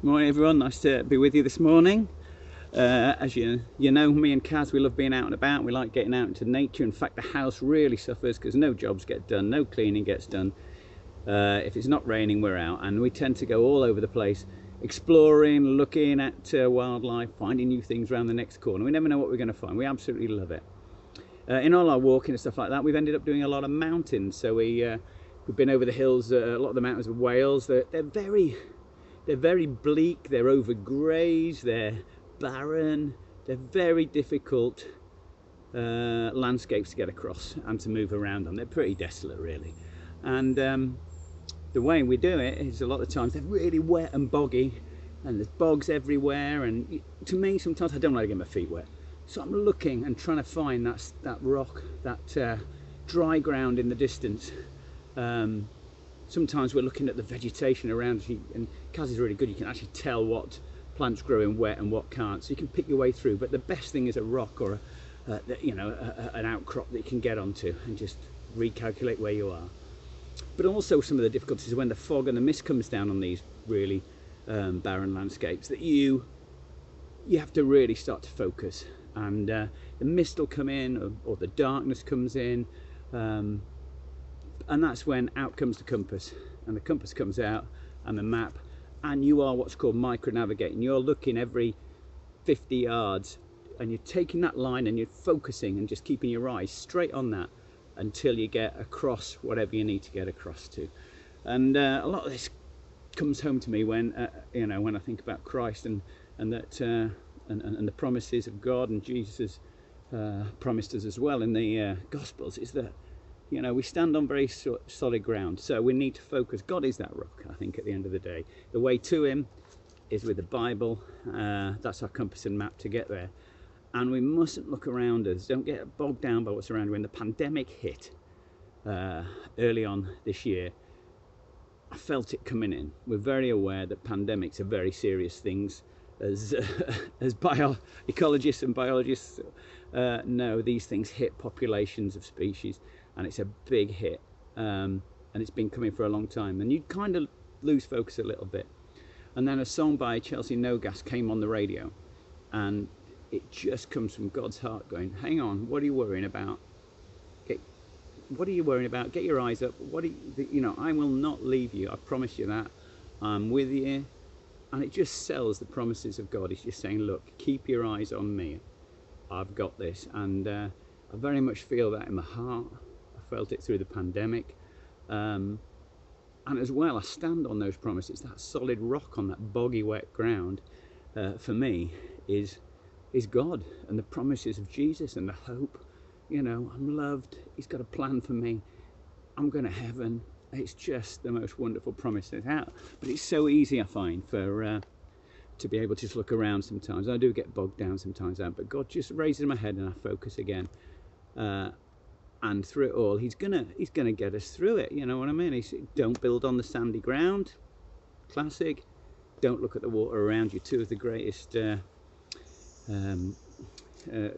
Morning everyone, nice to be with you this morning. As you know, me and Kaz, we love being out and about. We like getting out into nature. In fact, the house really suffers because no jobs get done, no cleaning gets done. If it's not raining, we're out, and we tend to go all over the place, exploring, looking at wildlife, finding new things around the next corner. We never know what we're going to find. We absolutely love it. In all our walking and stuff like that, we've ended up doing a lot of mountains. So we've been over the hills, a lot of the mountains of Wales. They're very bleak, they're overgrazed, they're barren, they're very difficult landscapes to get across and to move around them. They're pretty desolate, really. And the way we do it is a lot of times they're really wet and boggy, and there's bogs everywhere, and to me sometimes I don't like to get my feet wet. So I'm looking and trying to find that rock, that dry ground in the distance. Sometimes we're looking at the vegetation around you, and Kaz is really good. You can actually tell what plants grow in wet and what can't, so you can pick your way through. But the best thing is a rock or an outcrop that you can get onto and just recalculate where you are. But also some of the difficulties is when the fog and the mist comes down on these really barren landscapes, that you have to really start to focus, and the mist will come in, or the darkness comes in. And that's when out comes the compass, and the compass comes out and the map, and you are what's called micro-navigating. You're looking every 50 yards and you're taking that line and you're focusing and just keeping your eyes straight on that until you get across whatever you need to get across to. And a lot of this comes home to me when when I think about Christ and the promises of God, and Jesus has promised us as well in the Gospels, is that we stand on very solid ground, so we need to focus. God is that rock, I think, at the end of the day. The way to him is with the Bible. That's our compass and map to get there. And we mustn't look around us. Don't get bogged down by what's around. When the pandemic hit early on this year, I felt it coming in. We're very aware that pandemics are very serious things. As ecologists and biologists know, these things hit populations of species, and it's a big hit, and it's been coming for a long time, and you kind of lose focus a little bit. And then a song by Chelsea Nogas came on the radio, and it just comes from God's heart going, hang on, what are you worrying about? What are you worrying about? Get your eyes up. I will not leave you. I promise you that. I'm with you. And it just sells the promises of God. It's just saying, look, keep your eyes on me. I've got this. And I very much feel that in my heart. I felt it through the pandemic. And as well, I stand on those promises. That solid rock on that boggy, wet ground, for me, is God and the promises of Jesus and the hope. I'm loved. He's got a plan for me. I'm going to heaven. It's just the most wonderful promise that's out. But it's so easy, I find, for to be able to just look around sometimes. I do get bogged down sometimes, but God just raises my head and I focus again. And through it all, he's gonna get us through it. You know what I mean? Don't build on the sandy ground. Classic. Don't look at the water around you. Two of the greatest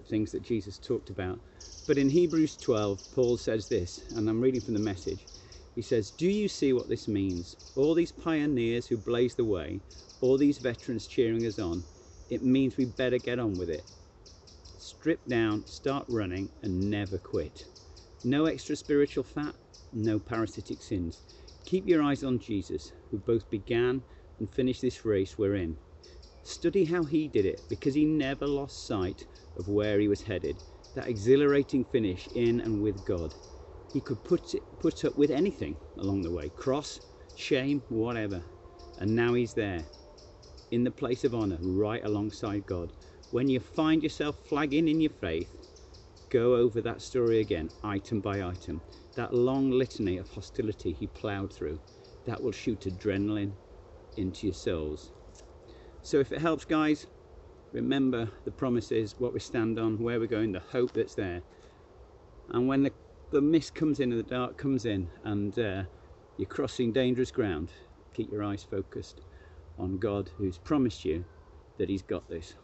things that Jesus talked about. But in Hebrews 12, Paul says this, and I'm reading from the Message. He says, do you see what this means? All these pioneers who blazed the way, all these veterans cheering us on, it means we better get on with it. Strip down, start running, and never quit. No extra spiritual fat, no parasitic sins. Keep your eyes on Jesus, who both began and finished this race we're in. Study how he did it, because he never lost sight of where he was headed. That exhilarating finish in and with God. He could put up with anything along the way, cross, shame, whatever. And now he's there, in the place of honor, right alongside God. When you find yourself flagging in your faith, go over that story again, item by item. That long litany of hostility he plowed through, that will shoot adrenaline into your souls. So if it helps, guys, remember the promises, what we stand on, where we're going, the hope that's there. And when the mist comes in and the dark comes in and you're crossing dangerous ground, keep your eyes focused on God, who's promised you that he's got this.